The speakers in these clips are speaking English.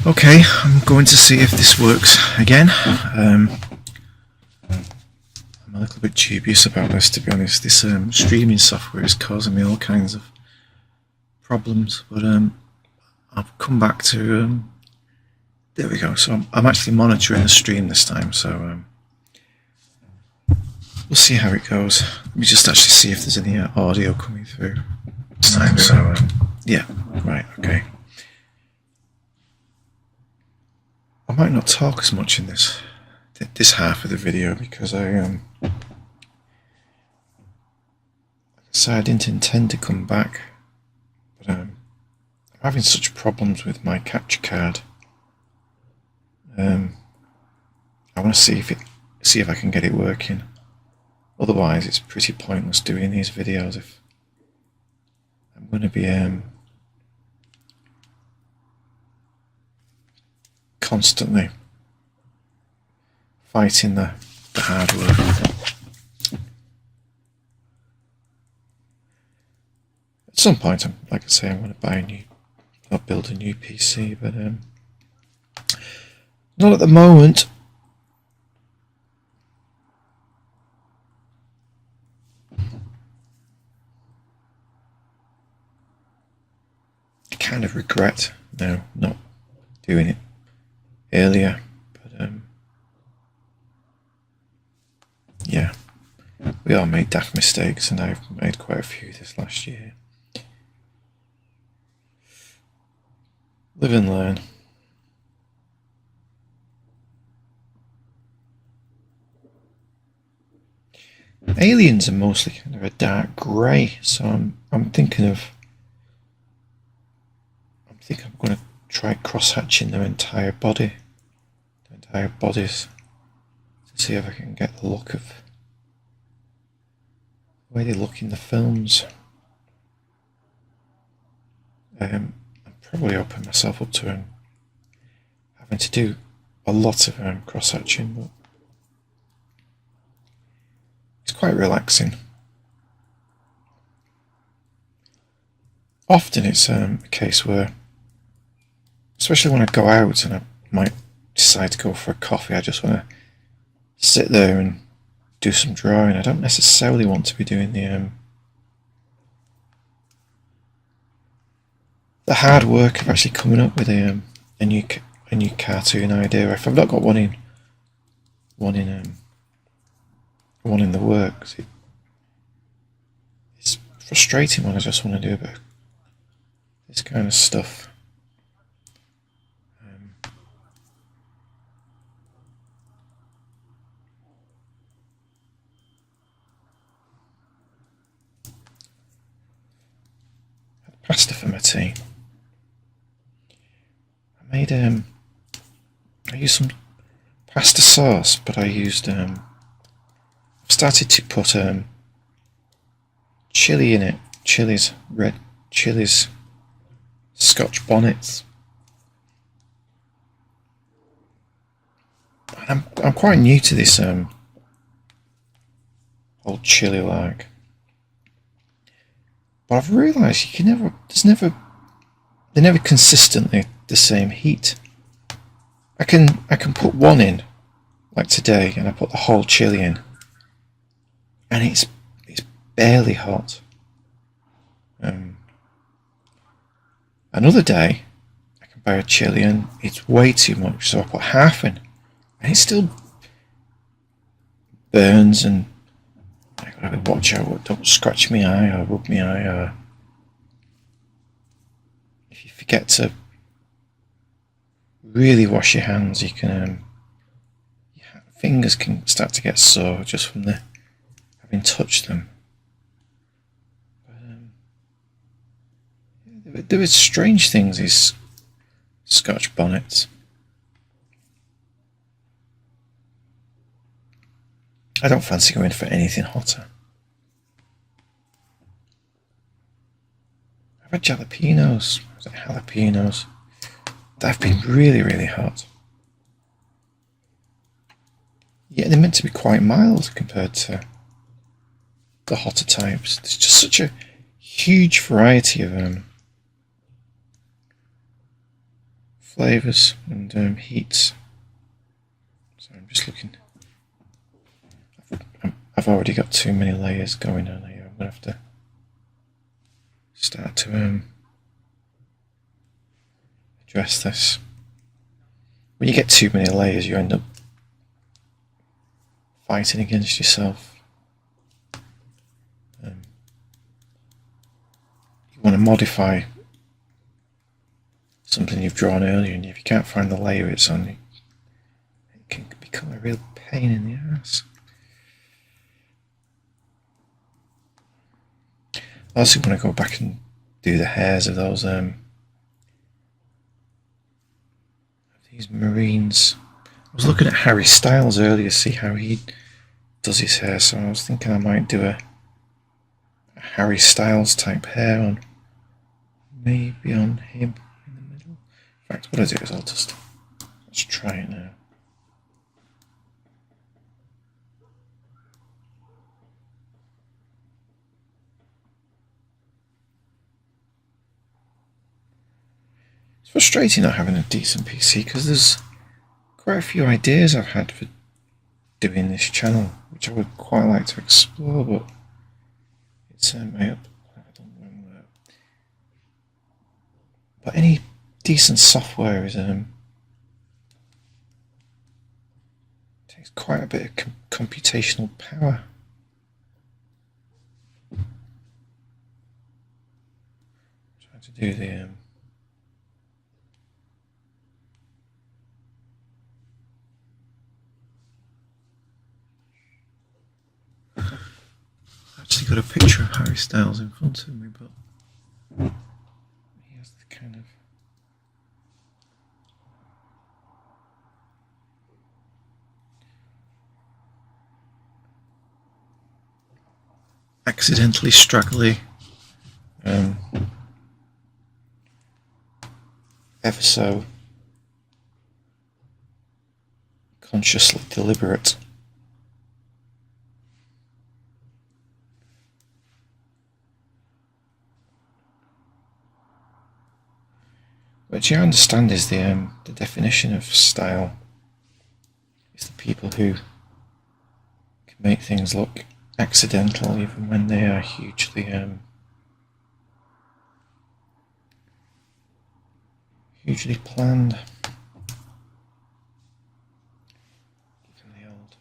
Okay, I'm going to see if this works again. I'm a little bit dubious about this, to be honest. This streaming software is causing me all kinds of problems, but I've come back to there we go. So I'm actually monitoring the stream this time, so we'll see how it goes. Let me just actually see if there's any audio coming through this time. So yeah, right, okay. I might not talk as much in this half of the video because I didn't intend to come back, but I'm having such problems with my capture card. I want to see if I can get it working. Otherwise, it's pretty pointless doing these videos if I'm going to be constantly fighting the hardware. At some point, like I say, I'm going to buy build a new PC, but not at the moment. I kind of regret now not doing it earlier, but yeah, we all made daft mistakes, and I've made quite a few this last year. Live and learn. Aliens are mostly kind of a dark grey, so I'm thinking I'm going to try cross-hatching their entire bodies, to see if I can get the look of the way they look in the films. I'm probably opening myself up to having to do a lot of cross-hatching, but it's quite relaxing. Often it's a case where, especially when I go out and I might decide to go for a coffee, I just want to sit there and do some drawing. I don't necessarily want to be doing the hard work of actually coming up with a new cartoon idea. If I've not got one in the works, it's frustrating when I just want to do a bit of this kind of stuff. Pasta for my tea. I used some pasta sauce, but I used I've started to put chili in it. Red chilies, Scotch bonnets. And I'm quite new to this whole chili lag. But I've realised they're never consistently the same heat. I can put one in, like today, and I put the whole chili in, and it's barely hot. Another day, I can buy a chili and it's way too much, so I put half in, and it still burns, and I gotta watch out, don't scratch my eye or rub my eye, or if you forget to really wash your hands, you can your fingers can start to get sore just from having touched them. But there are strange things, these Scotch bonnets. I don't fancy going for anything hotter. I've had jalapenos. Was it jalapenos? They've been really, really hot. Yeah, they're meant to be quite mild compared to the hotter types. There's just such a huge variety of flavours and heats. So I'm just looking. I've already got too many layers going on here. I'm going to have to start to address this. When you get too many layers, you end up fighting against yourself. You want to modify something you've drawn earlier, and if you can't find the layer it's on, it can become a real pain in the ass. I also want to go back and do the hairs of those these Marines. I was looking at Harry Styles earlier to see how he does his hair, so I was thinking I might do a Harry Styles type hair on, maybe on him in the middle. In fact, what I'll do is let's try it now. It's frustrating not having a decent PC because there's quite a few ideas I've had for doing this channel, which I would quite like to explore, but it's but any decent software is takes quite a bit of computational power. Trying to do the actually got a picture of Harry Styles in front of me, but he has the kind of accidentally straggly, ever so consciously deliberate. Which I understand is the definition of style. It's the people who can make things look accidental even when they are hugely hugely planned. Even the old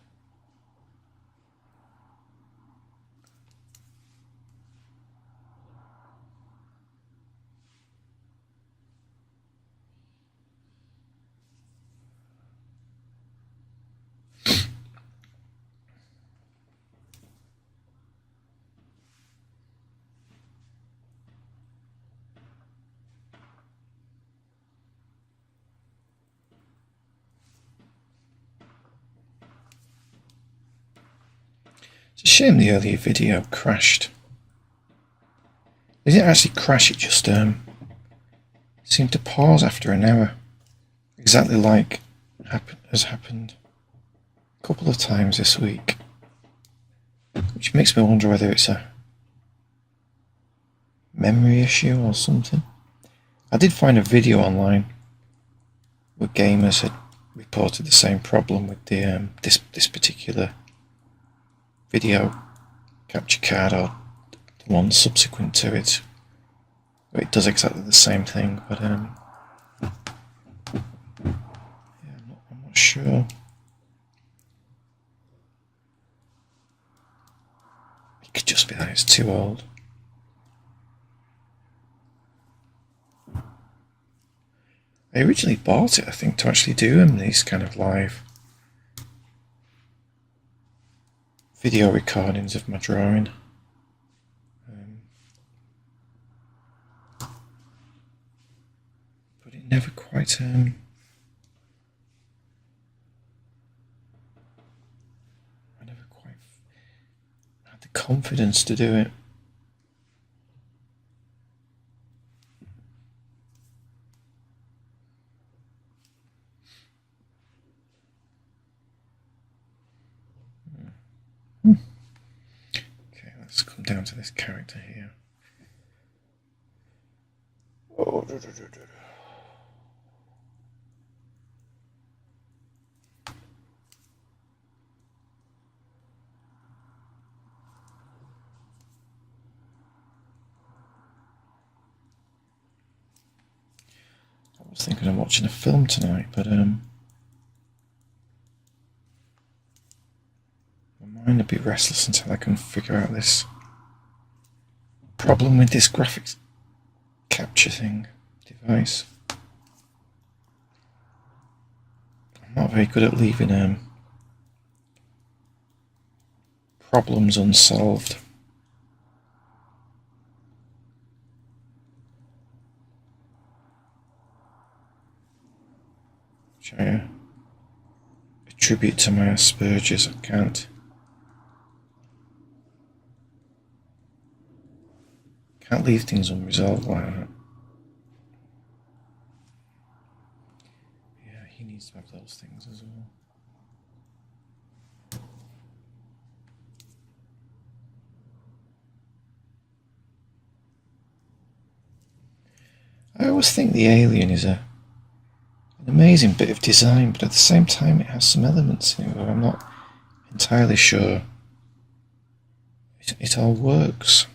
It's a shame the earlier video crashed. It didn't actually crash, it just seemed to pause after an hour. Exactly like has happened a couple of times this week. Which makes me wonder whether it's a memory issue or something. I did find a video online where gamers had reported the same problem with the this particular video capture card, or the one subsequent to it, where it does exactly the same thing, but yeah, I'm not sure. It could just be that it's too old. I originally bought it, I think, to actually do these kind of live video recordings of my drawing. But it never quite I never quite had the confidence to do it. Okay, let's come down to this character here. was thinking of watching a film tonight, but my mind a bit restless until I can figure out this problem with this graphics capture thing device. I'm not very good at leaving problems unsolved. Which I attribute to my Asperger's. I can't leave things unresolved like that. Yeah, he needs to have those things as well. I always think the Alien is an amazing bit of design, but at the same time it has some elements in it where I'm not entirely sure it all works.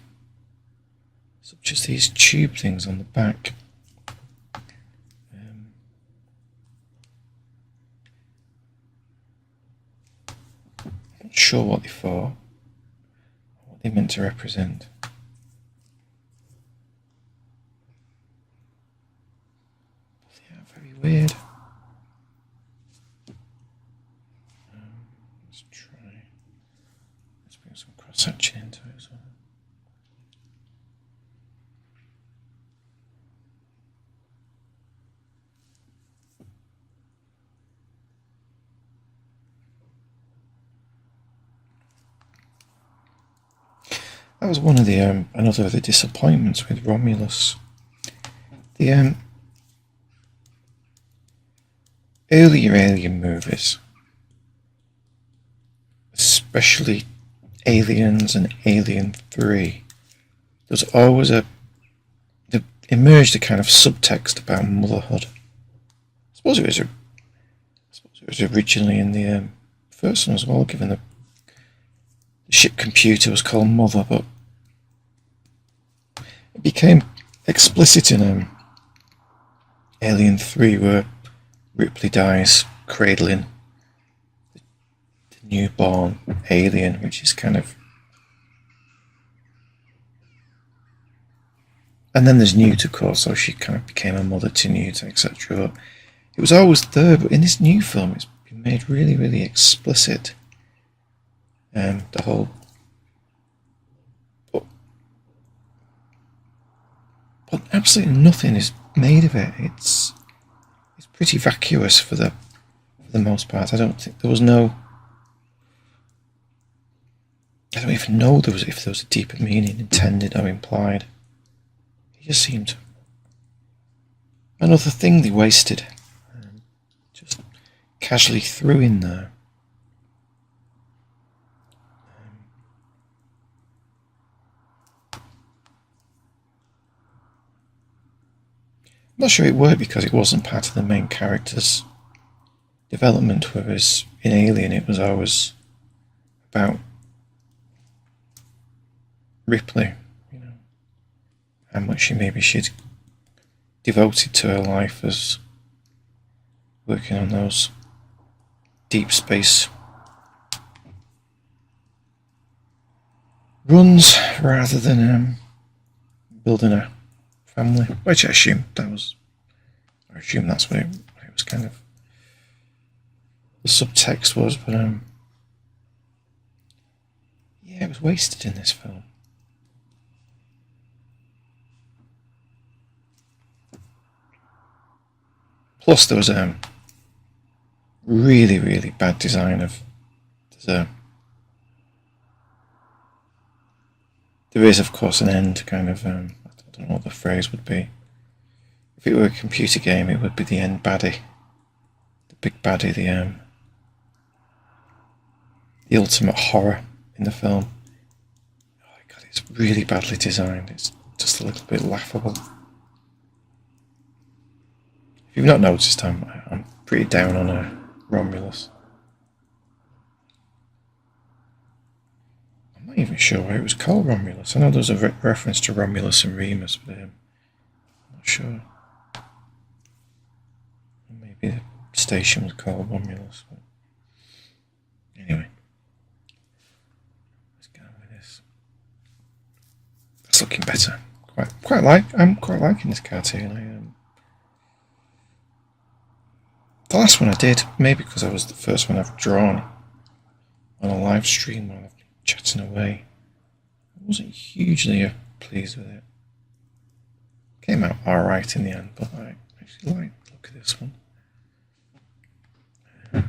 Such as these tube things on the back. I'm not sure what they're for, what they're meant to represent. Very weird. Let's try. Let's bring some cross hatching into it as well. That was one of the another of the disappointments with Romulus. The earlier Alien movies, especially Aliens and Alien 3, there's always there emerged a kind of subtext about motherhood. I suppose it was originally in the first one as well, given the ship computer was called Mother, but it became explicit in Alien 3, where Ripley dies cradling the newborn alien, which is kind of... And then there's Newt, of course, so she kind of became a mother to Newt, etc. But it was always there, but in this new film it's been made really, really explicit. The whole... But absolutely nothing is made of it. It's pretty vacuous for the most part. I don't think there was no... I don't even know if there was a deeper meaning intended or implied. It just seemed another thing they wasted. Just casually threw in there. I'm not sure it worked because it wasn't part of the main character's development, whereas in Alien it was always about Ripley, you know, how much she'd devoted to her life as working on those deep space runs rather than building a family, which I assume that's what it was kind of the subtext was, but yeah, it was wasted in this film. Plus there was really, really bad design of there is of course an end kind of I don't know what the phrase would be. If it were a computer game, it would be the end baddie, the big baddie, the ultimate horror in the film. Oh my god, it's really badly designed. It's just a little bit laughable. If you've not noticed, I'm pretty down on Romulus. I'm not even sure why it was called Romulus. I know there's a reference to Romulus and Remus, but I'm not sure. station was called Romulus. But anyway, let's go with this. That's looking better. I'm quite liking this cartoon. The last one I did, maybe because I was the first one I've drawn on a live stream while I've been chatting away, I wasn't hugely pleased with it. Came out alright in the end, but I actually like the look of this one. I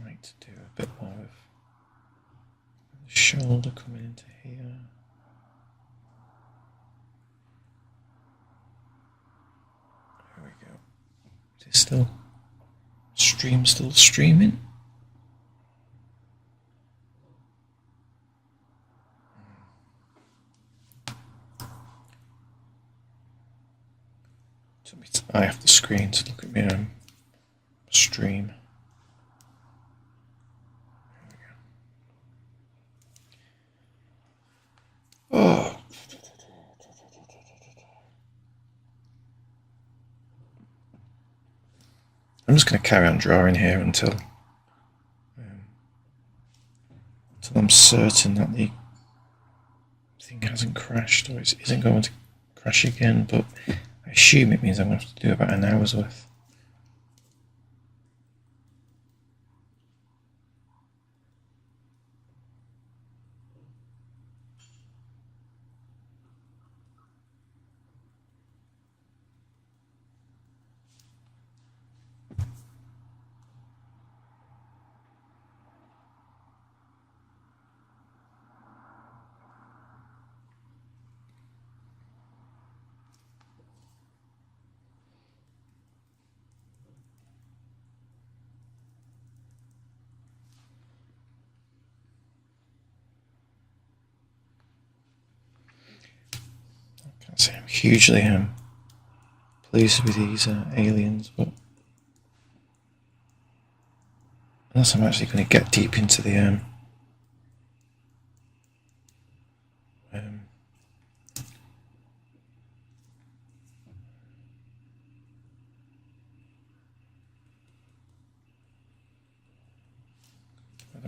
might do a bit more of the shoulder coming into here. There we go. Is it still streaming? I have the screen to look at my stream. Oh. I'm just going to carry on drawing here until I'm certain that the thing hasn't crashed or it isn't going to crash again, but I assume it means I'm going to have to do about an hour's worth. Can't say I'm hugely pleased with these aliens, but unless I'm actually going to get deep into the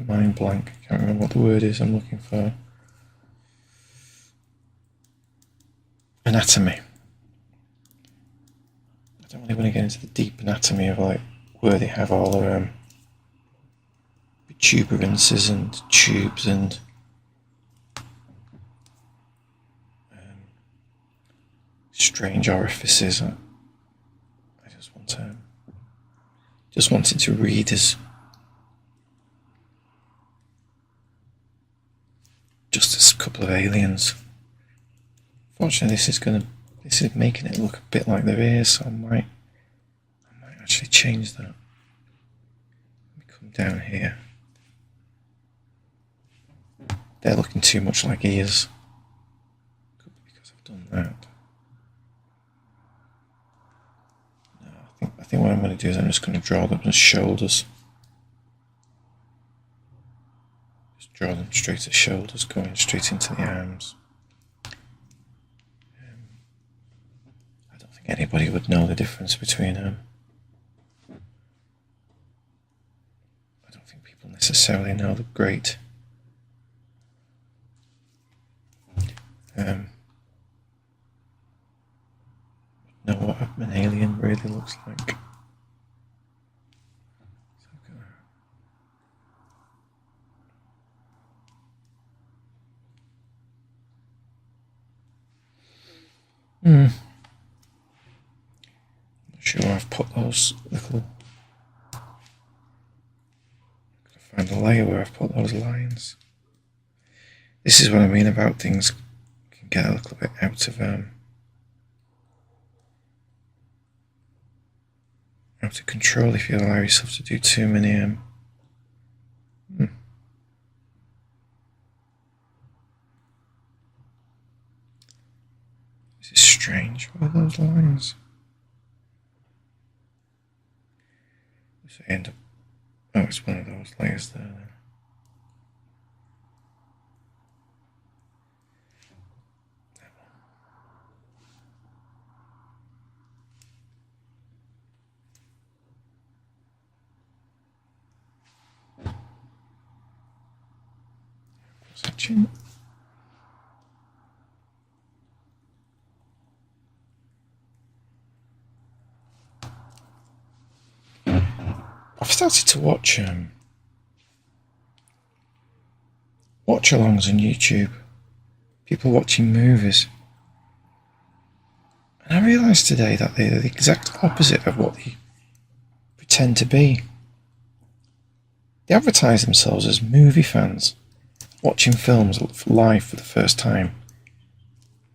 mind blank. I can't remember what the word is I'm looking for. Anatomy. I don't really want to get into the deep anatomy of like where they have all their protuberances and tubes and strange orifices. I just wanted to read as just a couple of aliens. Fortunately, this is making it look a bit like their ears, so I might actually change that. Let me come down here. They're looking too much like ears. Could be because I've done that. No, I think what I'm going to do is I'm just going to draw them as shoulders. Just draw them straight as shoulders, going straight into the arms. Anybody would know the difference between them. I don't think people necessarily know the great know what an alien really looks like. Not sure I've put those little. Find the layer where I've put those lines. This is what I mean about things can get a little bit out of control if you allow yourself to do too many This is strange. What are those lines? So I end up. Oh, it's one of those layers there. section. I've started to watch watch-alongs on YouTube. People watching movies. And I realised today that they're the exact opposite of what they pretend to be. They advertise themselves as movie fans, watching films live for the first time.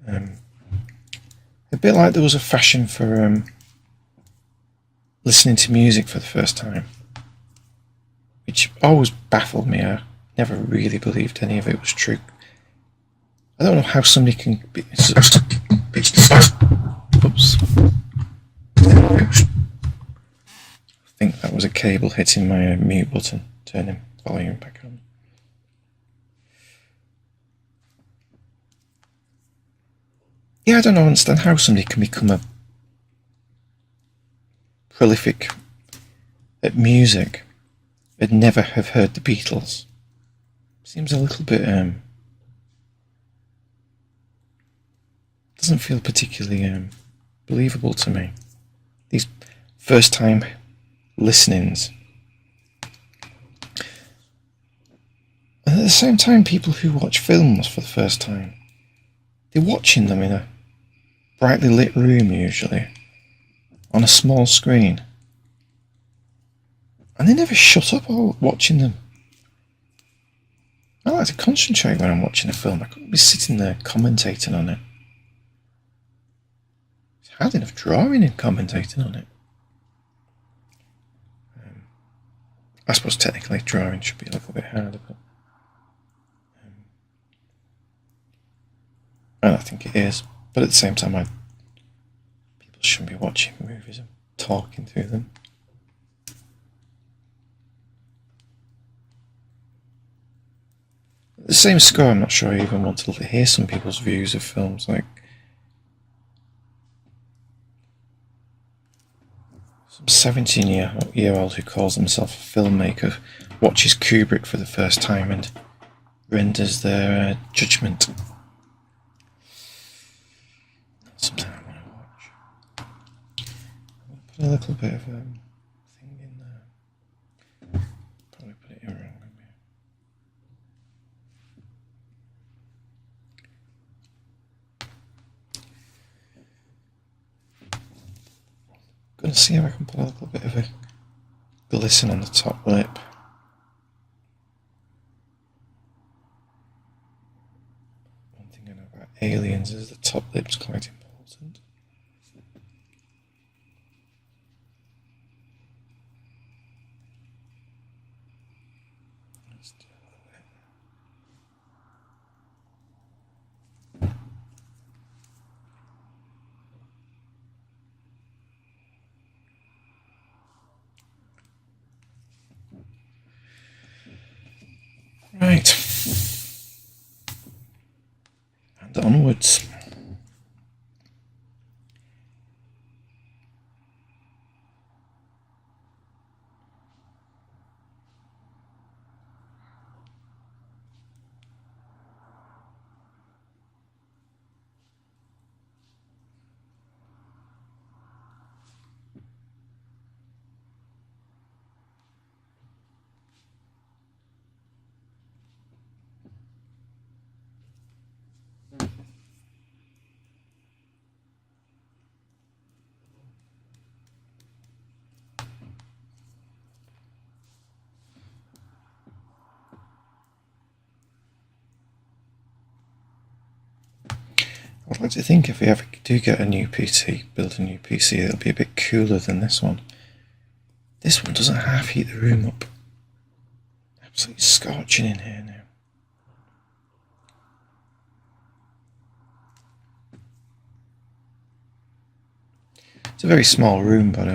A bit like there was a fashion for listening to music for the first time, which always baffled me. I never really believed any of it was true. I don't know how somebody can be... Oops. I think that was a cable hitting my mute button, turning volume back on. Yeah, I don't understand how somebody can become a prolific at music and never have heard the Beatles. Seems a little bit doesn't feel particularly believable to me. These first time listenings. And at the same time, people who watch films for the first time, they're watching them in a brightly lit room usually, on a small screen. And they never shut up while watching them. I like to concentrate when I'm watching a film. I couldn't be sitting there commentating on it. It's hard enough drawing and commentating on it. I suppose technically drawing should be a little bit harder, but and I think it is. But at the same time, people shouldn't be watching movies and talking through them. At the same score, I'm not sure I even want to hear some people's views of films. Like some 17-year-old who calls himself a filmmaker watches Kubrick for the first time and renders their judgment. Not something I want to watch. I'm going to put a little bit of thing in there. Probably put it in wrong. Going to see if I can put a little bit of a glisten on the top lip. One thing I know about aliens is the top lip's quite important. Let's do a little bit. Right, and onwards. I'd like to think if we ever do get a new PC, build a new PC, it'll be a bit cooler than this one. This one doesn't half heat the room up. Absolutely scorching in here now. It's a very small room, but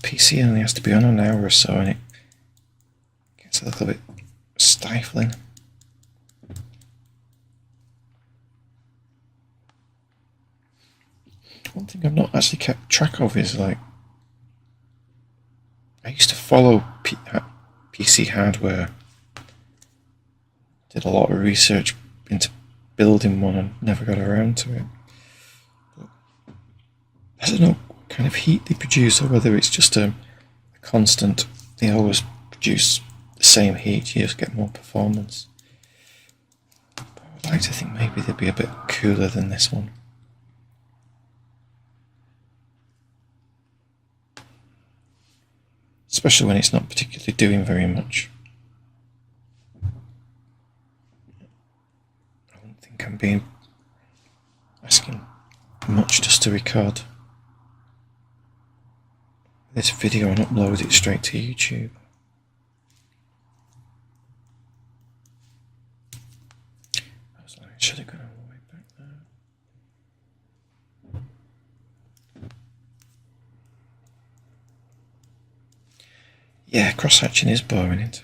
PC only has to be on an hour or so, and it gets a little bit stifling. One thing I've not actually kept track of is like I used to follow PC hardware. Did a lot of research into building one and never got around to it. But I don't know what kind of heat they produce, or whether it's just a constant. They always produce the same heat, you just get more performance. But I'd like to think maybe they'd be a bit cooler than this one. Especially when it's not particularly doing very much. I don't think I'm being asking much just to record this video and upload it straight to YouTube. I was like, should have gone all the way back there. Yeah, cross-hatching is boring, isn't it?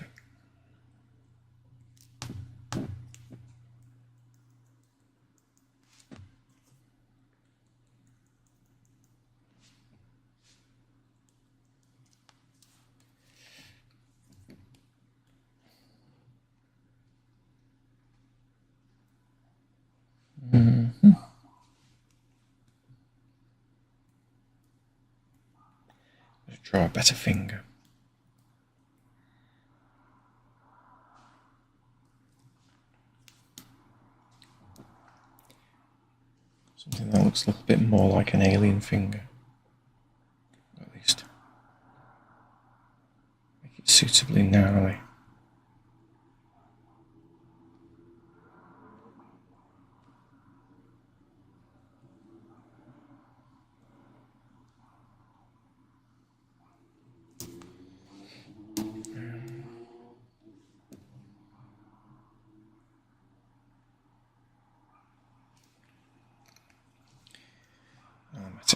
Draw a better finger. Something that looks a little bit more like an alien finger. At least make it suitably gnarly.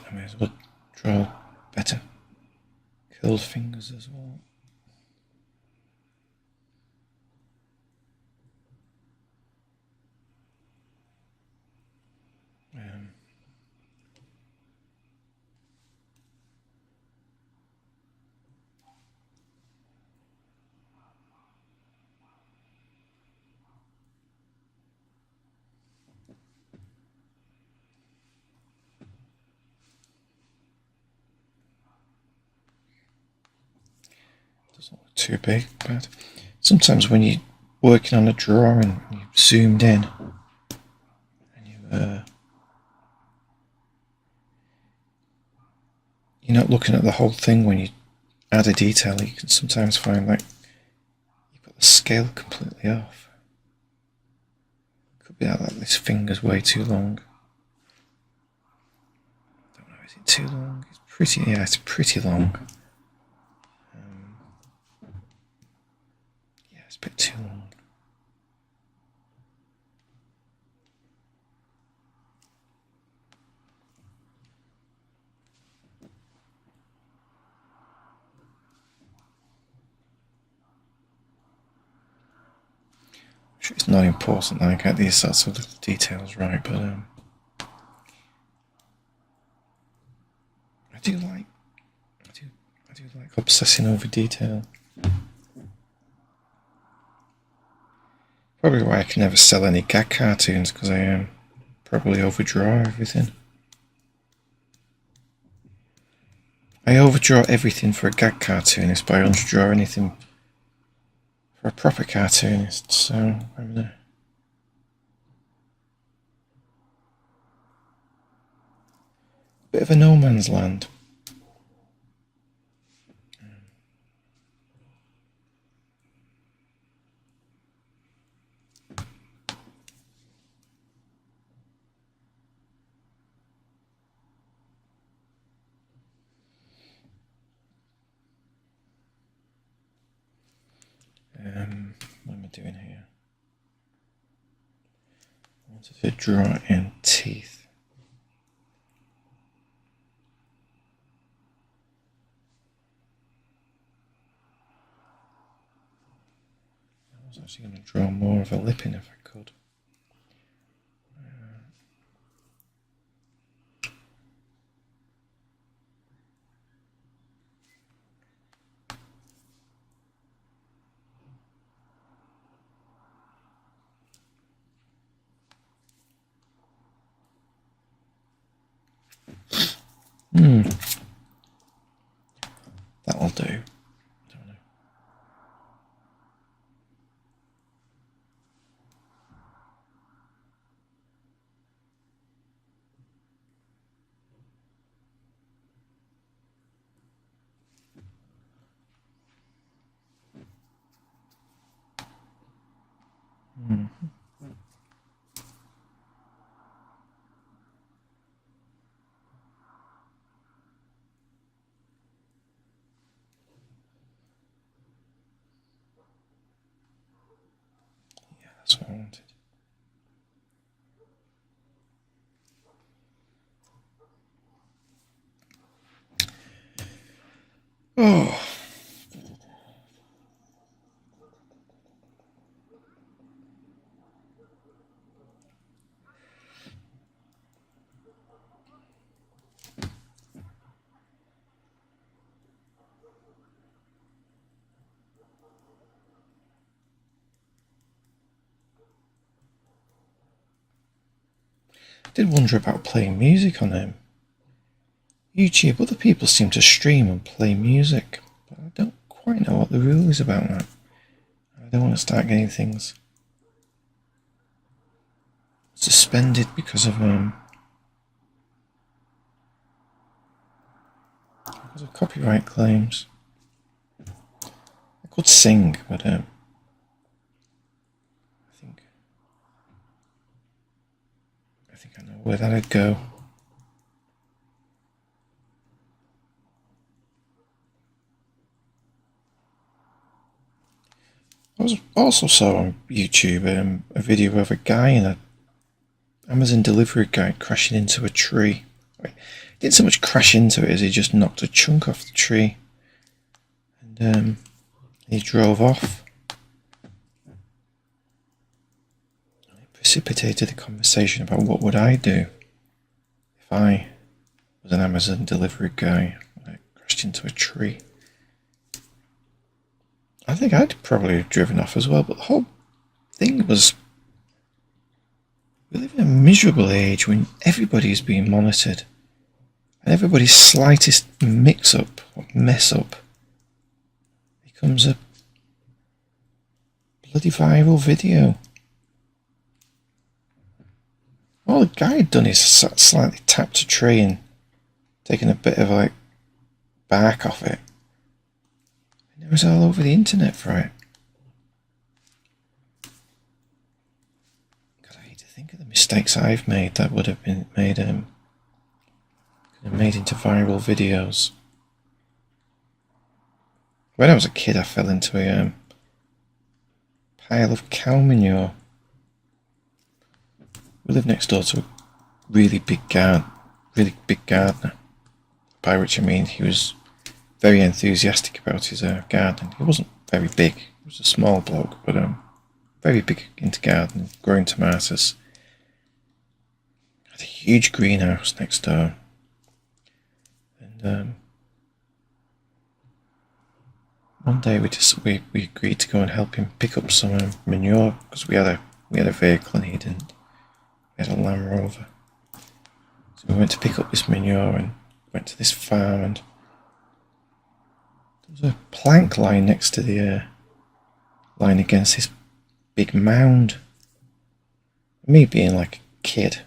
I may as well draw better curled fingers as well. Doesn't look too big, but sometimes when you're working on a drawing and you've zoomed in and you're not looking at the whole thing when you add a detail, you can sometimes find that you've got the scale completely off. Could be that this finger's way too long. Don't know, is it too long? It's pretty, yeah, it's pretty long. Yeah, it's a bit too long. It's not important that I get these sorts of little details right, but I do like obsessing over detail. Probably why I can never sell any gag cartoons, because I probably overdraw everything. I overdraw everything for a gag cartoonist, but I underdraw anything for a proper cartoonist, so I'm a bit of a no man's land. What am I doing here? I wanted to draw in teeth. I was actually going to draw more of a lip in if I could. That'll do. Don't know. Yeah, that's what I wanted. Oh. I did wonder about playing music on YouTube. Other people seem to stream and play music, but I don't quite know what the rule is about that. I don't want to start getting things suspended because of copyright claims. I could sing, but I think I know where that'd go. I also saw on YouTube a video of a guy in a Amazon delivery guy crashing into a tree. He didn't so much crash into it as he just knocked a chunk off the tree, and he drove off. It precipitated a conversation about what would I do if I was an Amazon delivery guy and I crashed into a tree. I think I'd probably have driven off as well, but the whole thing was, we live in a miserable age when everybody's being monitored, and everybody's slightest mix-up or mess-up becomes a bloody viral video. All the guy had done is slightly tapped a tree and taken a bit of bark off it. And it was all over the internet for it. God, I hate to think of the mistakes I've made that would have been made into viral videos. When I was a kid, I fell into a pile of cow manure. We lived next door to a really big gardener, by which I mean he was very enthusiastic about his garden. He wasn't very big, he was a small bloke, but very big into gardening, growing tomatoes. Had a huge greenhouse next door, and one day we agreed to go and help him pick up some manure, because we had a vehicle and he didn't. We had a Land Rover. So we went to pick up this manure and went to this farm, and there was a plank lying next to the lying against this big mound. Me being like a kid,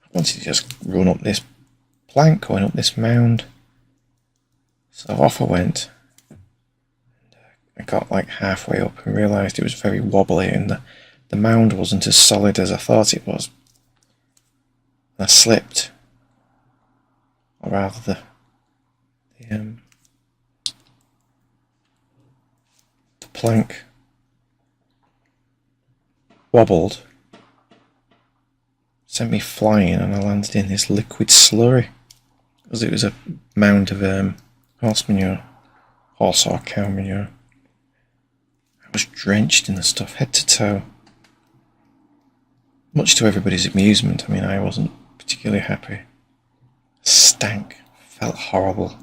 I wanted to just run up this plank going up this mound. So off I went. I got like halfway up and realised it was very wobbly, and the mound wasn't as solid as I thought it was. And I slipped, or rather the plank wobbled, sent me flying, and I landed in this liquid slurry, because it was a mound of horse manure, horse or cow manure. I was drenched in the stuff, head to toe. Much to everybody's amusement. I mean, I wasn't particularly happy. Stank, felt horrible.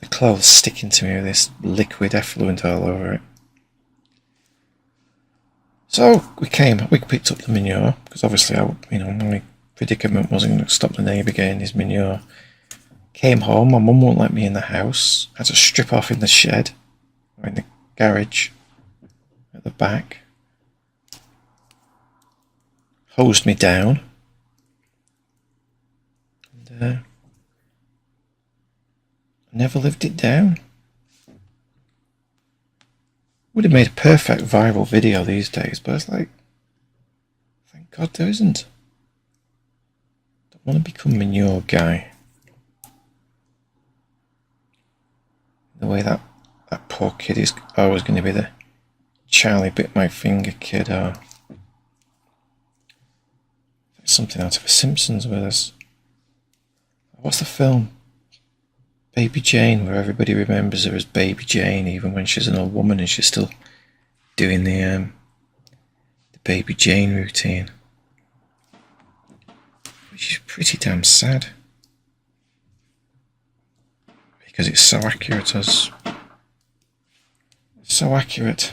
The clothes sticking to me with this liquid effluent all over it. So we picked up the manure, because obviously my predicament wasn't going to stop the neighbour getting his manure. Came home, my mum won't let me in the house. I had to strip off in the shed, or in the garage at the back. Hosed me down. And I never lived it down. Would have made a perfect viral video these days, but it's like, thank God there isn't. Don't want to become manure guy. The way that poor kid is always going to be the Charlie bit my finger kid, or something out of a Simpsons with us. What's the film? Baby Jane, where everybody remembers her as Baby Jane, even when she's an old woman and she's still doing the Baby Jane routine. Which is pretty damn sad. Because it's so accurate so accurate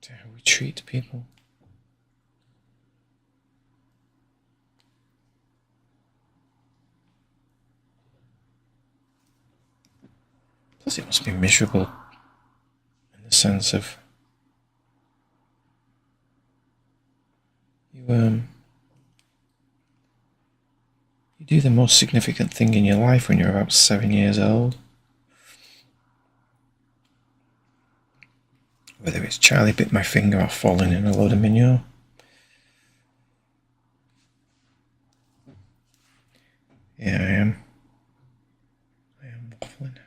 to how we treat people. Plus it must be miserable in the sense of you do the most significant thing in your life when you're about 7 years old. Whether it's Charlie bit my finger or falling in a load of manure. Yeah, I am waffling.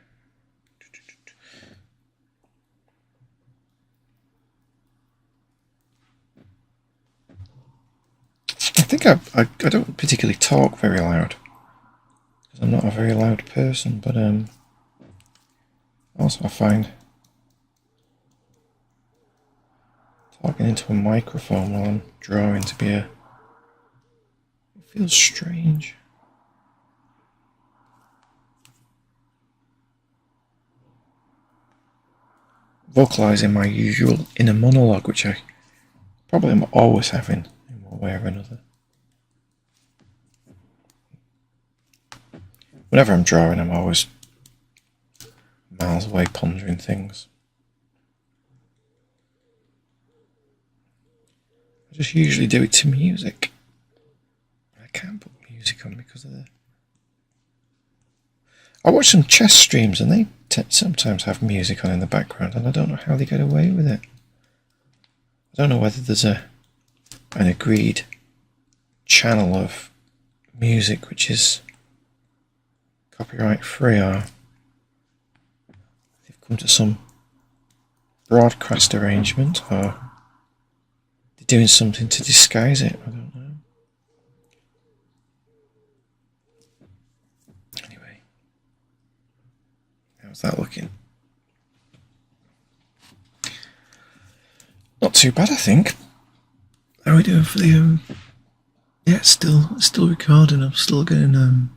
I think I don't particularly talk very loud, because I'm not a very loud person, but also I find talking into a microphone while I'm drawing to be it feels strange. Vocalising my usual inner monologue, which I probably am always having in one way or another. Whenever I'm drawing, I'm always miles away pondering things. I just usually do it to music. I can't put music on because of the... I watch some chess streams and they sometimes have music on in the background, and I don't know how they get away with it. I don't know whether there's an agreed channel of music which is copyright free, or they've come to some broadcast arrangement, or they're doing something to disguise it. I don't know. Anyway, how's that looking? Not too bad, I think. How are we doing for the yeah, it's still recording. I'm still getting the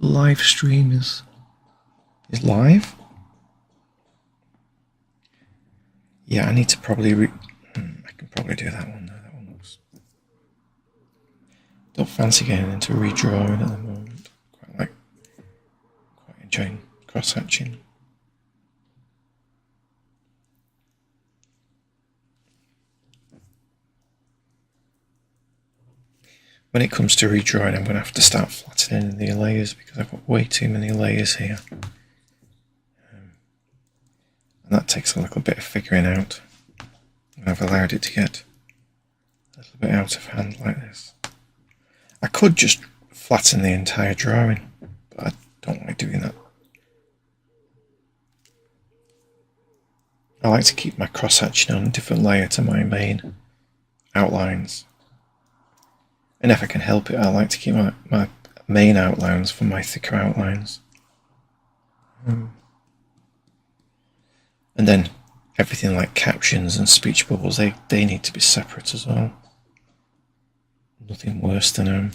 live stream is live. Yeah, I need to probably I can probably do that one. That one looks... Don't fancy getting into redrawing at the moment. Quite enjoying cross-hatching. When it comes to redrawing, I'm going to have to start flattening the layers because I've got way too many layers here. And that takes a little bit of figuring out. And I've allowed it to get a little bit out of hand like this. I could just flatten the entire drawing, but I don't like doing that. I like to keep my cross-hatching on a different layer to my main outlines. And if I can help it, I like to keep my main outlines for my thicker outlines. And then everything like captions and speech bubbles, they need to be separate as well. Nothing worse than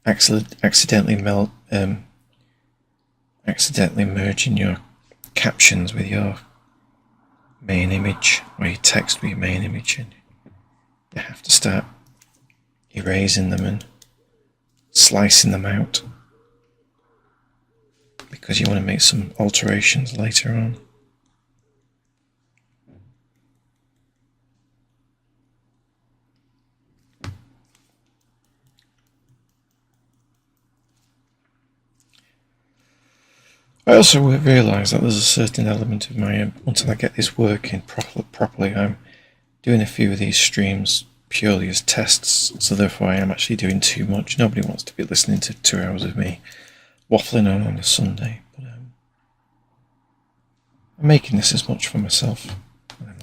accidentally merging your captions with your main image, or your text with your main image, and you have to start erasing them and slicing them out, because you want to make some alterations later on. I also realise that there's a certain element of my, until I get this working properly, I'm doing a few of these streams purely as tests, so therefore I am actually doing too much. Nobody wants to be listening to 2 hours of me waffling on a Sunday, but I'm making this as much for myself at the moment.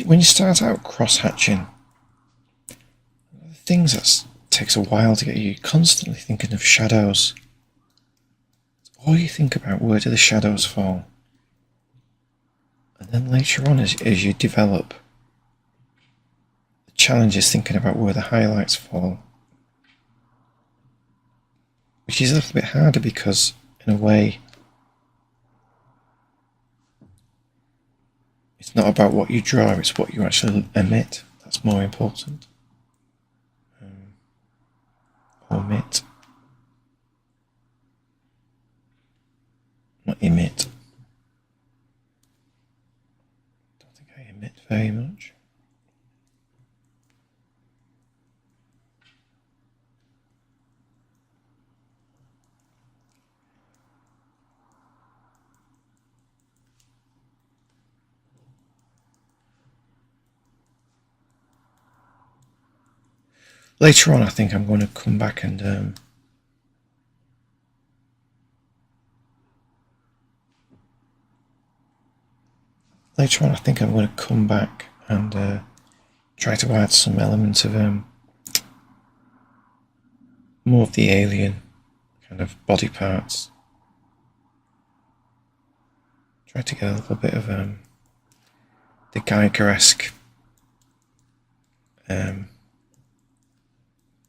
When you start out cross-hatching, the things that takes a while to get you constantly thinking of shadows. All you think about, where do the shadows fall? And then later on, as you develop, the challenge is thinking about where the highlights fall, which is a little bit harder because, in a way, it's not about what you draw, it's what you actually emit. That's more important. Omit. Not emit. Don't think I emit very much. Later on, I think I'm going to come back and try to add some element of more of the alien kind of body parts. Try to get a little bit of the Geiger-esque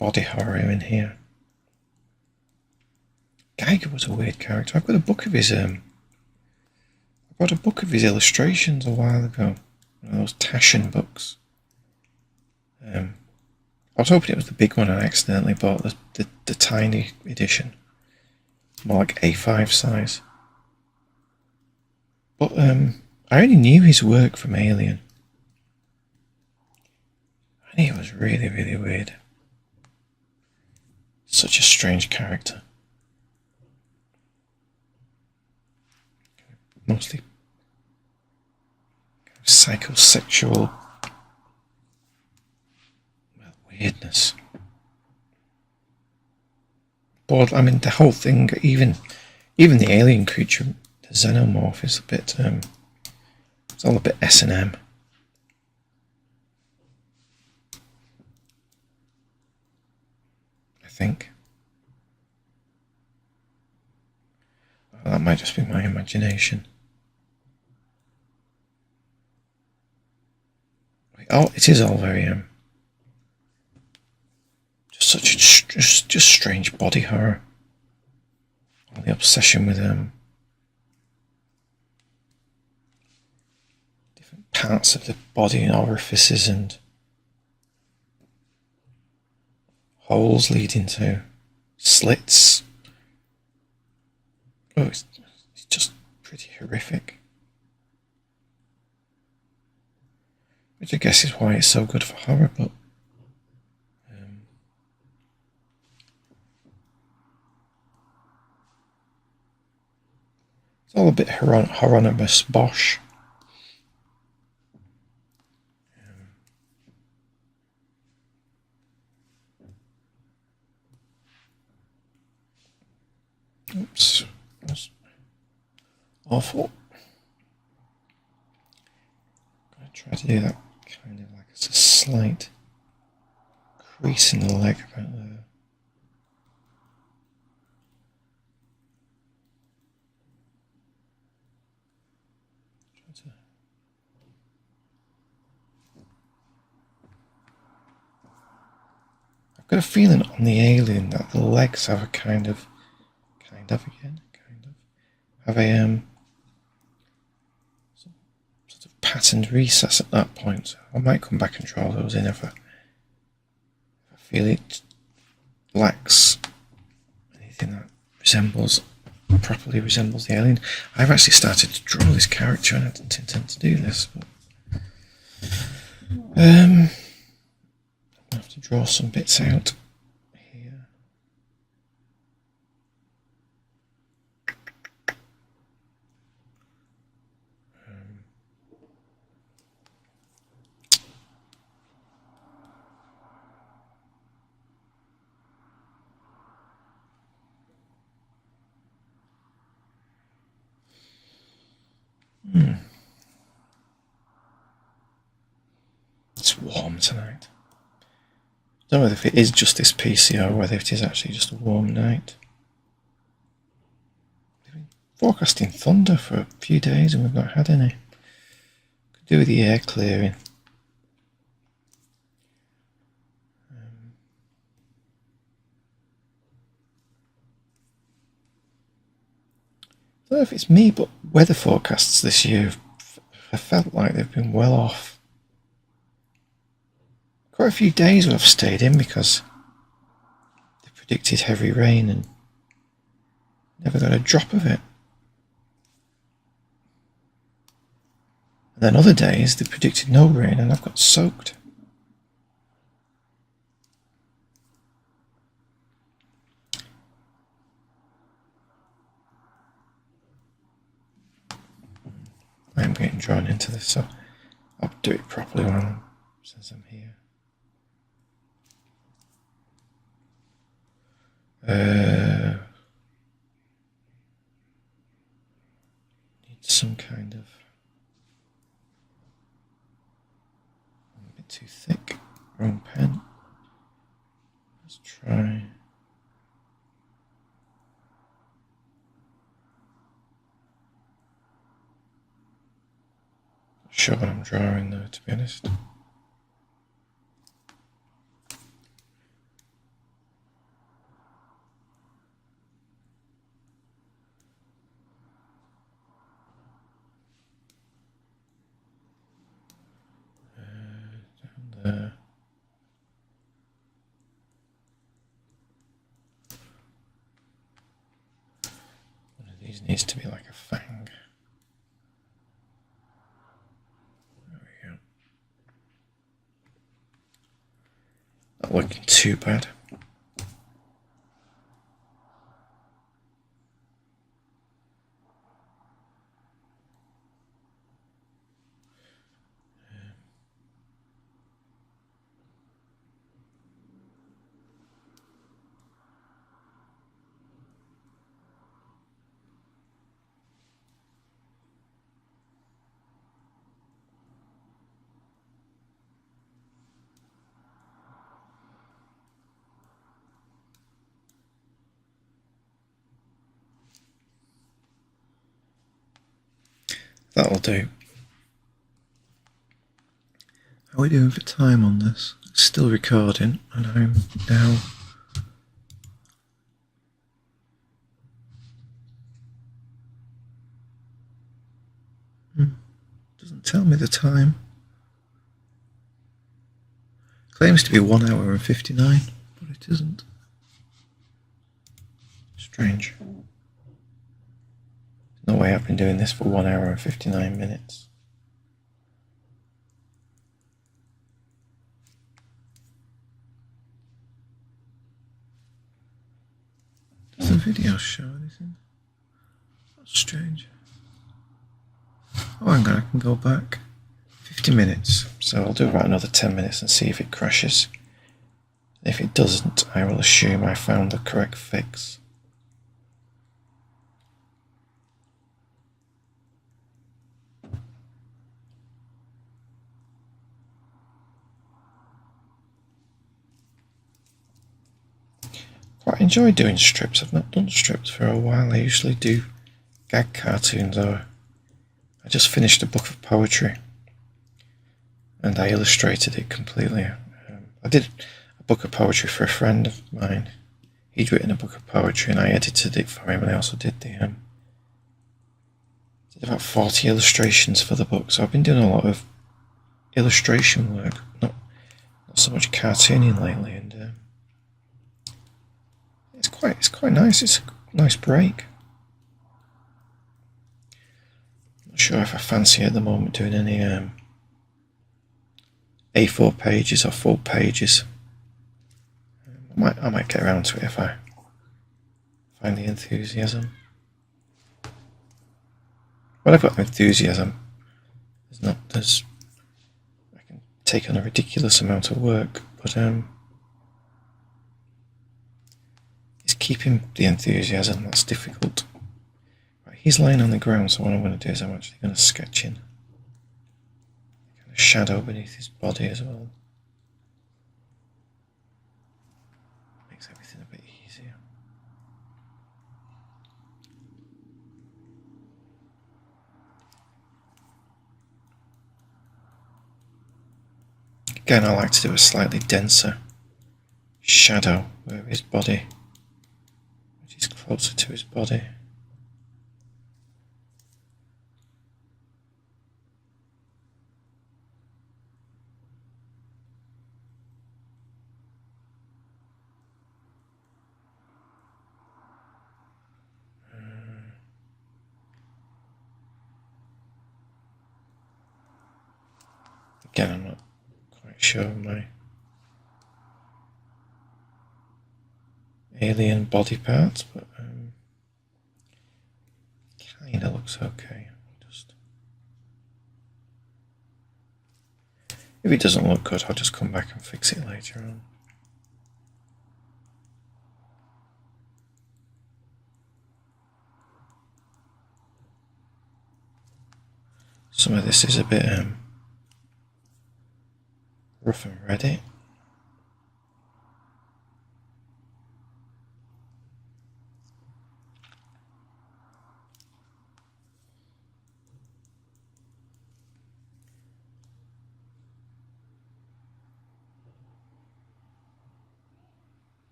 body horror in here. Geiger was a weird character. I've got a book of his I bought a book of his illustrations a while ago. One of those Taschen books. I was hoping it was the big one, and I accidentally bought the tiny edition. More like A5 size. But I only knew his work from Alien. And he was really, really weird. Such a strange character. Mostly psychosexual weirdness. But I mean, the whole thing, even the alien creature, the xenomorph, is a bit. It's all a bit S&M. I think. Well, that might just be my imagination. Oh, it is all very just such a just strange body horror. All the obsession with different parts of the body and orifices and holes leading to slits. Oh, it's just pretty horrific. Which I guess is why it's so good for horror, but It's all a bit Hieronymus Bosch. Oops, that's awful. I'm going to try to do that kind of like it's a slight crease in the leg about there. I've got a feeling on the alien that the legs have a kind of have a sort of patterned recess at that point. So I might come back and draw those in if I feel it lacks anything that properly resembles the alien. I've actually started to draw this character and I didn't intend to do this, but I'm going to have to draw some bits out here. It's warm tonight. I don't know if it is just this PC or whether it is actually just a warm night. We've been forecasting thunder for a few days and we've not had any. Could do with the air clearing. I don't know if it's me, but weather forecasts this year have felt like they've been well off. Quite a few days I've stayed in because they predicted heavy rain and never got a drop of it. And then other days they predicted no rain and I've got soaked. I am getting drawn into this, so I'll do it properly since I'm here. Need some kind of a bit too thick. Wrong pen. Let's try. Not sure what I'm drawing though, to be honest. One of these needs to be like a fang. There we go. Not looking too bad. That'll do. How are we doing for time on this? It's still recording and I'm now doesn't tell me the time. Claims to be 1 hour and 59, but it isn't. Strange. No way I've been doing this for 1 hour and 59 minutes. Does the video show anything? That's strange. Oh, hang on, I can go back. 50 minutes. So I'll do about another 10 minutes and see if it crashes. If it doesn't, I will assume I found the correct fix. Quite enjoy doing strips. I've not done strips for a while. I usually do gag cartoons, or I just finished a book of poetry and I illustrated it completely. I did a book of poetry for a friend of mine. He'd written a book of poetry and I edited it for him, and I also did did about 40 illustrations for the book. So I've been doing a lot of illustration work, not so much cartooning lately, and it's quite nice. It's a nice break. Not sure if I fancy at the moment doing any A4 pages or full pages. I might get around to it if I find the enthusiasm. When I've got enthusiasm, I can take on a ridiculous amount of work, but it's keeping the enthusiasm that's difficult. Right, he's lying on the ground, so what I'm going to do is I'm actually going to sketch in kind of shadow beneath his body as well. Makes everything a bit easier. Again, I like to do a slightly denser shadow over his body, which is closer to his body. Again, I'm not quite sure of my alien body parts, but kinda looks okay. If it doesn't look good, I'll just come back and fix it later on. Some of this is a bit rough and ready.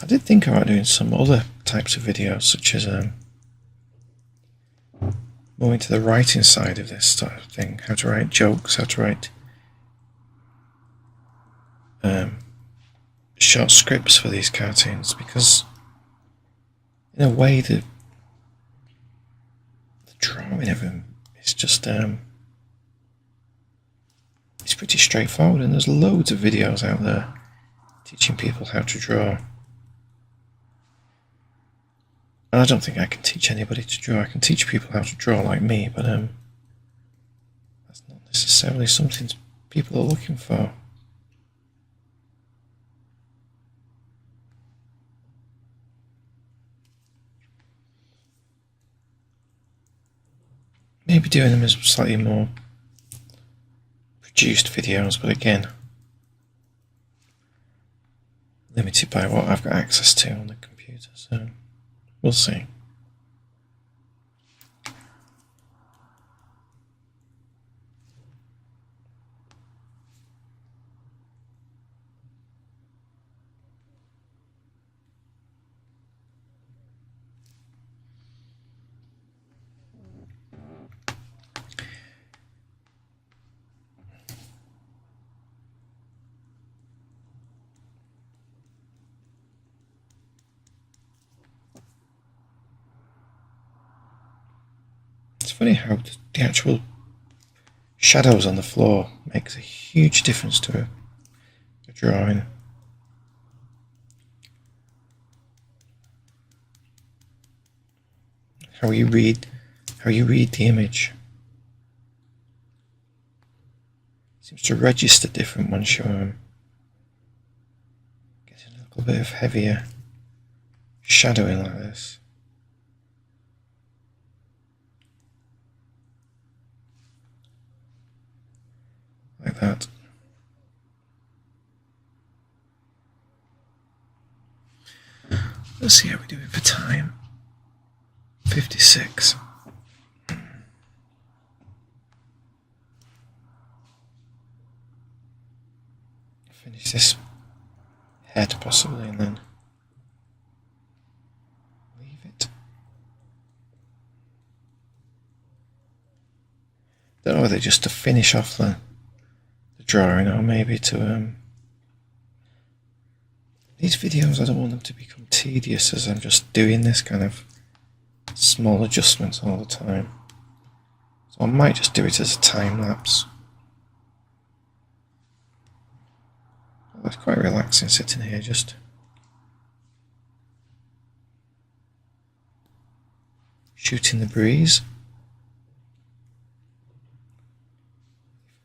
I did think about doing some other types of videos, such as more into the writing side of this sort of thing, how to write jokes, how to write short scripts for these cartoons, because in a way the drawing of them is just it's pretty straightforward, and there's loads of videos out there teaching people how to draw. And I don't think I can teach anybody to draw. I can teach people how to draw like me, but that's not necessarily something people are looking for. Maybe doing them as slightly more produced videos, but again, limited by what I've got access to on the computer, so we'll see. It's funny how the actual shadows on the floor makes a huge difference to a drawing. How you read the image seems to register different once you're getting a little bit of heavier shadowing like this. Like that. Let's see how we're doing for time. 56. Finish this head possibly and then leave it. Don't know whether just to finish off the drawing or maybe to these videos, I don't want them to become tedious as I'm just doing this kind of small adjustments all the time. So I might just do it as a time lapse. It's quite relaxing sitting here just shooting the breeze.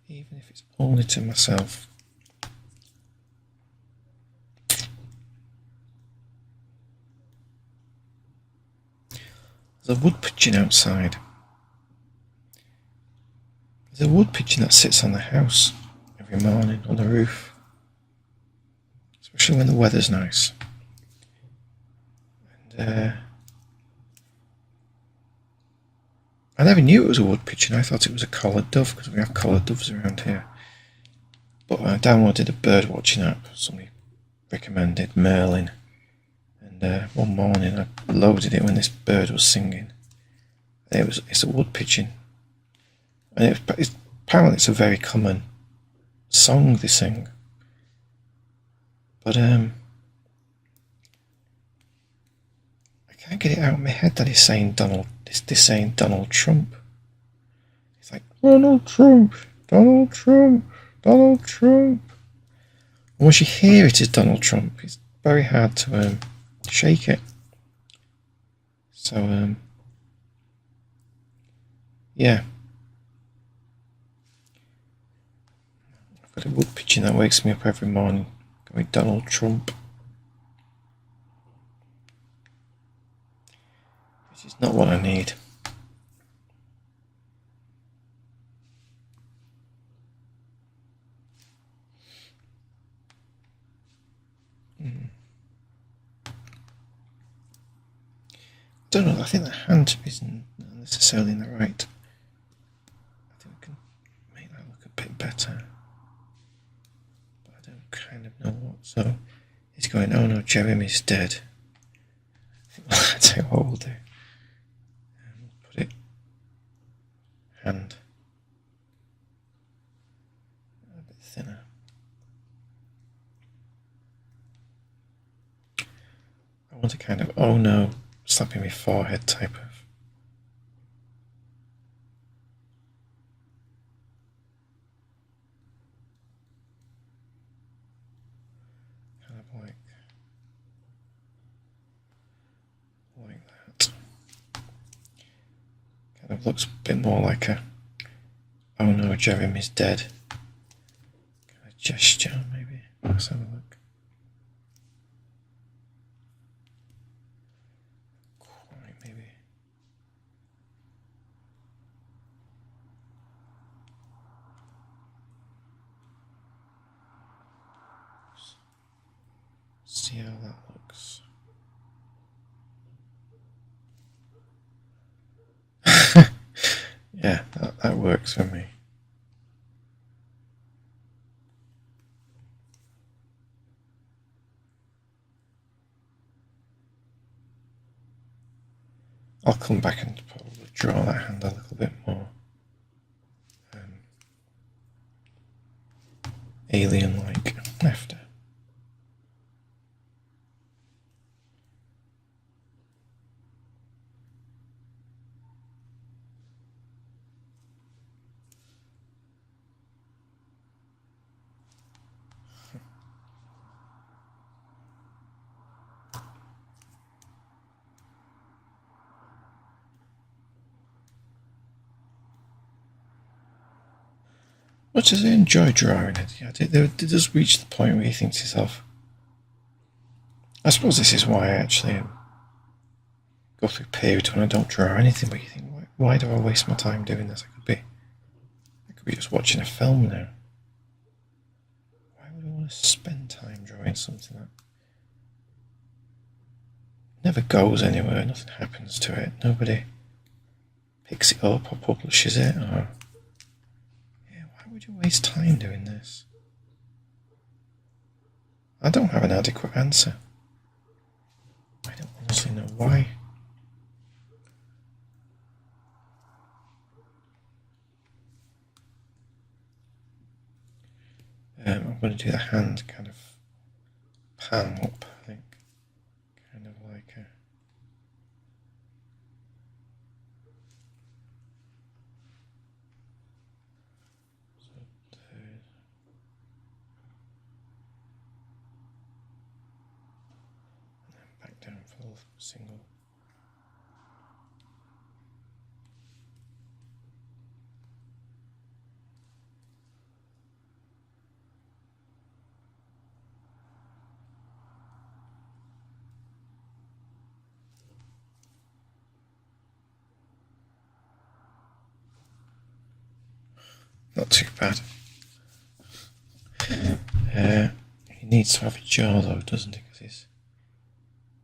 Even if it's only to myself. There's a wood pigeon outside. There's a wood pigeon that sits on the house every morning on the roof, especially when the weather's nice. And I never knew it was a wood pigeon. I thought it was a collared dove because we have collared doves around here. But I downloaded a bird watching app. Somebody recommended Merlin. And one morning I loaded it when this bird was singing. It's a wood pigeon. And apparently it's a very common song they sing. But I can't get it out of my head that he's saying Donald Trump. It's like Donald Trump, Donald Trump, Donald Trump. And once you hear it is Donald Trump, it's very hard to shake it. So yeah. I've got a wood pigeon that wakes me up every morning going Donald Trump. Which is not what I need. I don't know, I think the hand isn't necessarily in the right. I think we can make that look a bit better. But I don't kind of know what. So he's going, oh no, Jeremy's dead. I'll tell you what we'll do. Put it hand a bit thinner. I want a kind of, oh no, slapping my forehead type of. Kind of like that. Kind of looks a bit more like a, oh no, Jeremy's dead. Kind of gesture, maybe. Let's have a look. See how that looks. Yeah, that works for me. I'll come back and probably draw that hand a little bit more alien-like after. Much as I enjoy drawing it, yeah, it does reach the point where you think to yourself, I suppose this is why I actually go through periods when I don't draw anything, but you think, why do I waste my time doing this? I could be just watching a film now. Why would I want to spend time drawing something that never goes anywhere, nothing happens to it, nobody picks it up or publishes it, or why would you waste time doing this? I don't have an adequate answer. I don't honestly know why. I'm going to do the hand kind of palm up, I think. Kind of like a... And then back down for the single. Not too bad. He needs to have a jaw though, doesn't he? Because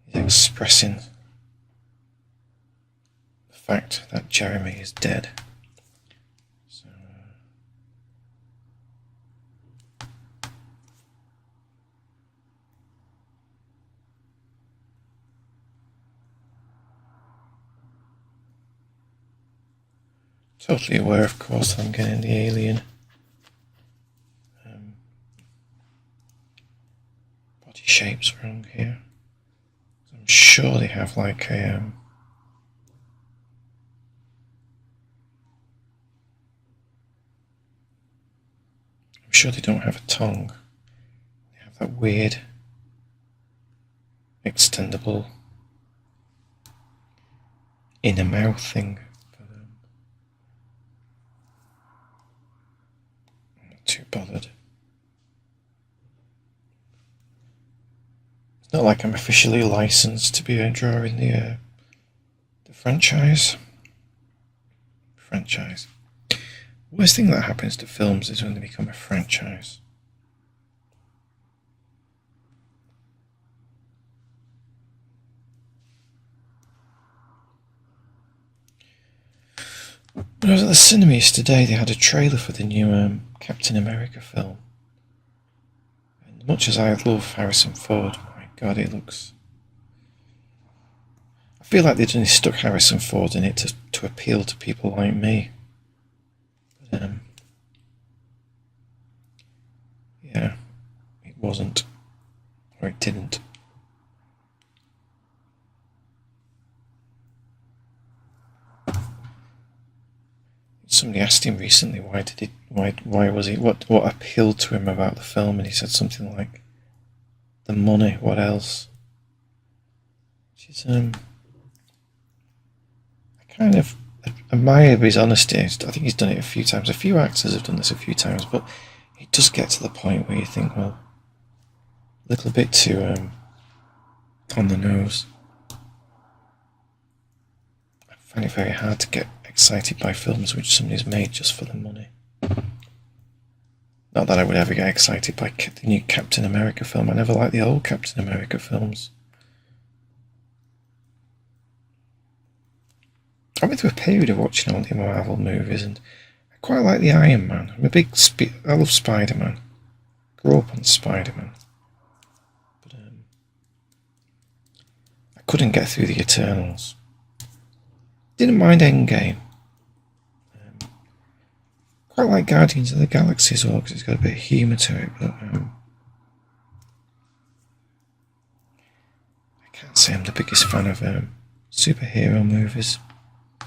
he's expressing the fact that Jeremy is dead. So, totally aware, of course, that I'm getting the alien body shapes wrong here. I'm sure they have like a I'm sure they don't have a tongue. They have that weird extendable inner mouth thing. I'm not too bothered. It's not like I'm officially licensed to be drawing the franchise. Worst thing that happens to films is when they become a franchise. When I was at the cinemas today, they had a trailer for the new Captain America film. And much as I love Harrison Ford, my God, it looks... I feel like they've only stuck Harrison Ford in it to appeal to people like me. But, yeah, it wasn't. Or it didn't. Somebody asked him recently why was it, what appealed to him about the film, and he said something like, the money, what else? Which is, I kind of admire his honesty. I think he's done it a few times. A few actors have done this a few times, but it does get to the point where you think, well, a little bit too on the nose. I find it very hard to get excited by films which somebody's made just for the money. Not that I would ever get excited by the new Captain America film. I never liked the old Captain America films. I went through a period of watching all the Marvel movies, and I quite like the Iron Man. I'm a big I love Spider-Man. Grew up on Spider-Man. But I couldn't get through the Eternals. Didn't mind Endgame. Quite like Guardians of the Galaxy as well, because it's got a bit of humour to it, but I can't say I'm the biggest fan of superhero movies. I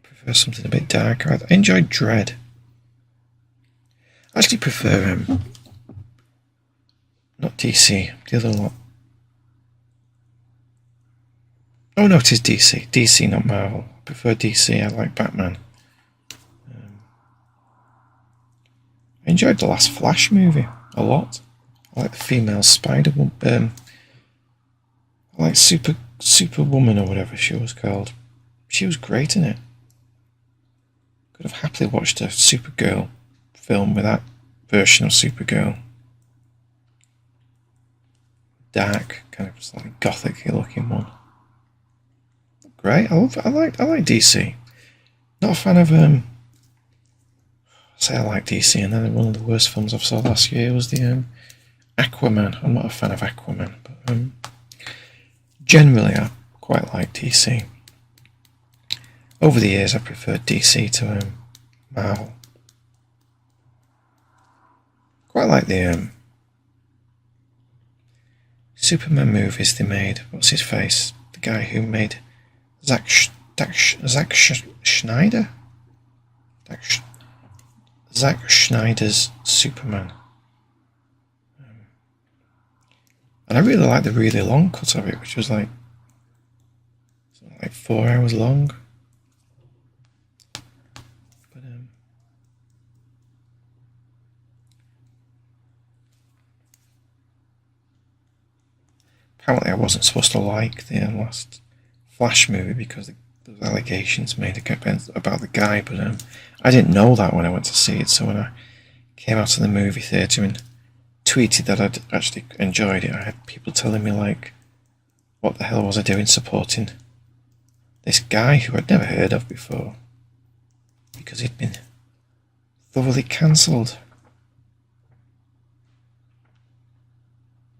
prefer something a bit darker. I enjoy Dread. I actually prefer not DC, the other lot. Oh no, it is DC. DC, not Marvel. prefer DC. I like Batman. I enjoyed the last Flash movie a lot. I like the female Spider-Woman. I like Superwoman or whatever she was called. She was great in it. Could have happily watched a Supergirl film with that version of Supergirl. Dark, kind of slightly gothic looking one. Great. I like DC. Not a fan of say I like DC, and then one of the worst films I saw last year was the Aquaman. I'm not a fan of Aquaman, but generally I quite like DC. Over the years, I preferred DC to Marvel. Quite like the Superman movies they made. What's his face? The guy who made Zack Schneider? Zack Schneider's Superman. And I really like the really long cut of it, which was like 4 hours long. But apparently I wasn't supposed to like the last Flash movie because there was allegations made about the guy, but I didn't know that when I went to see it, so when I came out of the movie theatre and tweeted that I'd actually enjoyed it, I had people telling me like, what the hell was I doing supporting this guy who I'd never heard of before, because he'd been thoroughly cancelled.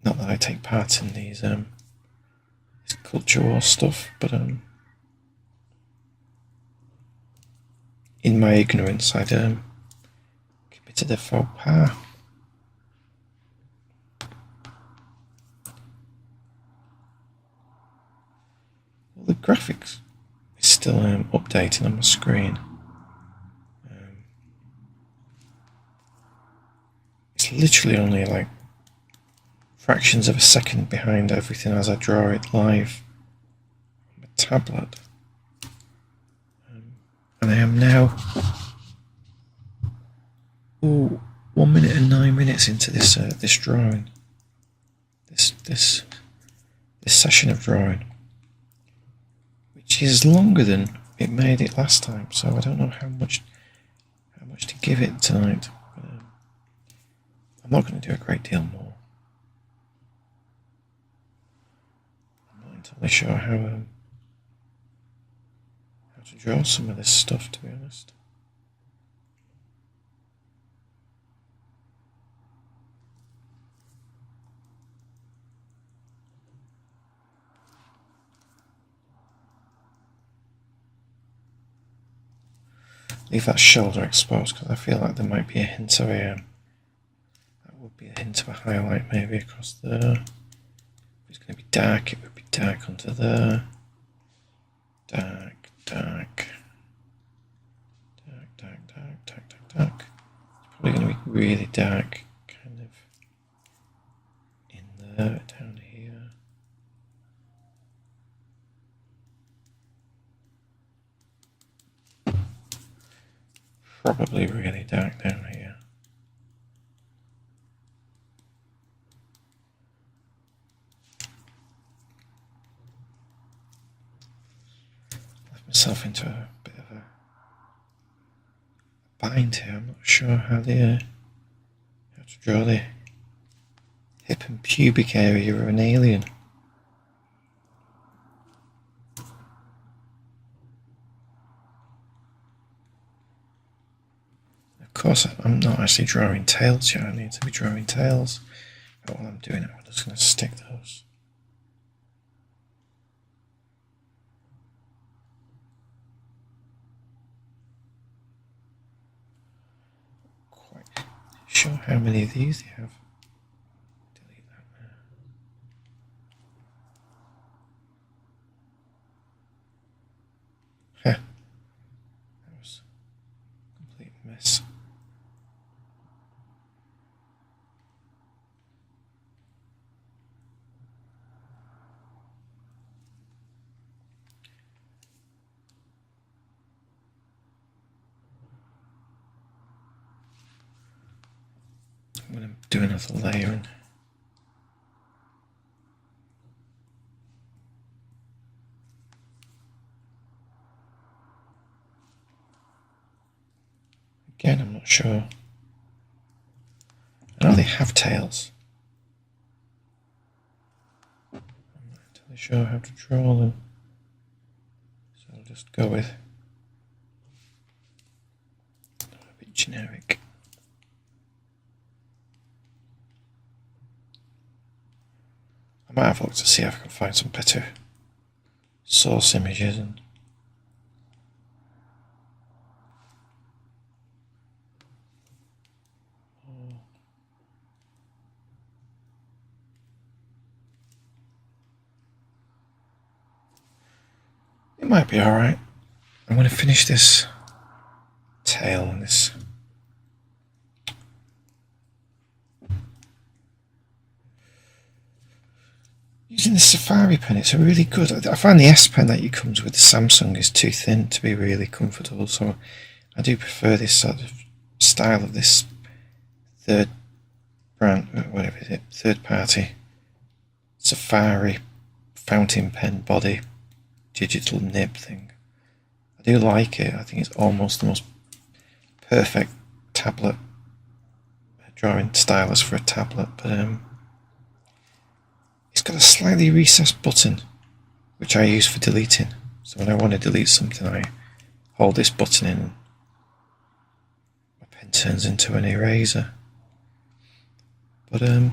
Not that I take part in these this culture war stuff, but in my ignorance I'd committed a faux pas. Well, the graphics is still updating on my screen. It's literally only like fractions of a second behind everything as I draw it live on my tablet. And I am now 1 minute and 9 minutes into this this drawing. This session of drawing, which is longer than it made it last time, so I don't know how much to give it tonight. But, I'm not going to do a great deal more. I'm not entirely sure how to draw some of this stuff, to be honest. Leave that shoulder exposed because I feel like there might be a hint of that would be a hint of a highlight maybe across there. If it's going to be dark, it would be dark onto there. Dark. It's probably going to be really dark, kind of in there, down here. Probably really dark down here. Left myself into a bit of a bind here. I'm not sure how to draw the hip and pubic area of an alien. Of course, I'm not actually drawing tails yet. I need to be drawing tails. But while I'm doing it, I'm just going to stick those. Quite sure how many of these you have. Delete that now. That was a complete mess. I'm going to do another layer. And again, I'm not sure. I know they have tails. I'm not entirely sure how to draw them. So I'll just go with a bit generic. I might have a look to see if I can find some better source images and it might be alright. I'm going to finish this tail and this. Using the Safari pen, it's a really good. I find the S pen that comes with the Samsung is too thin to be really comfortable, so I do prefer this sort of style of this third party Safari fountain pen body digital nib thing. I do like it. I think it's almost the most perfect tablet drawing stylus for a tablet, but it's got a slightly recessed button which I use for deleting. So when I want to delete something, I hold this button in and my pen turns into an eraser. But it's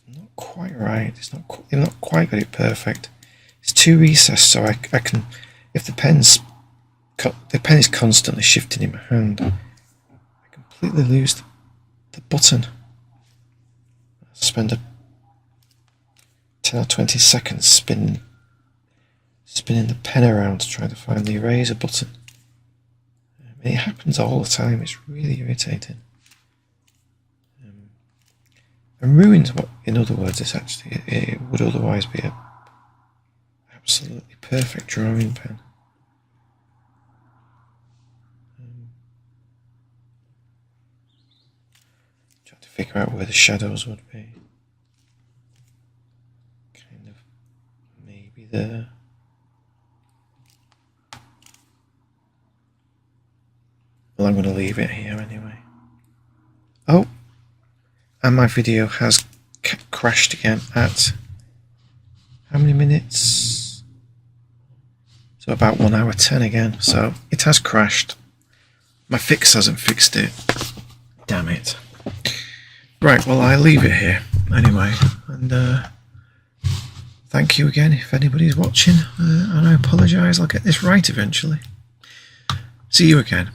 not quite right. They've not quite got it perfect. It's too recessed, so I can, if the pen is constantly shifting in my hand, I completely lose the button. I spend 10 or 20 seconds spinning the pen around to try to find the eraser button. It happens all the time. It's really irritating. And ruins what, in other words, it would otherwise be a absolutely perfect drawing pen. Trying to figure out where the shadows would be. Kind of maybe there. Well, I'm going to leave it here anyway. Oh! And my video has crashed again at how many minutes? So about 1 hour 10 again. So it has crashed. My fix hasn't fixed it. Damn it. Right, well, I'll leave it here anyway. And thank you again if anybody's watching. And I apologise, I'll get this right eventually. See you again.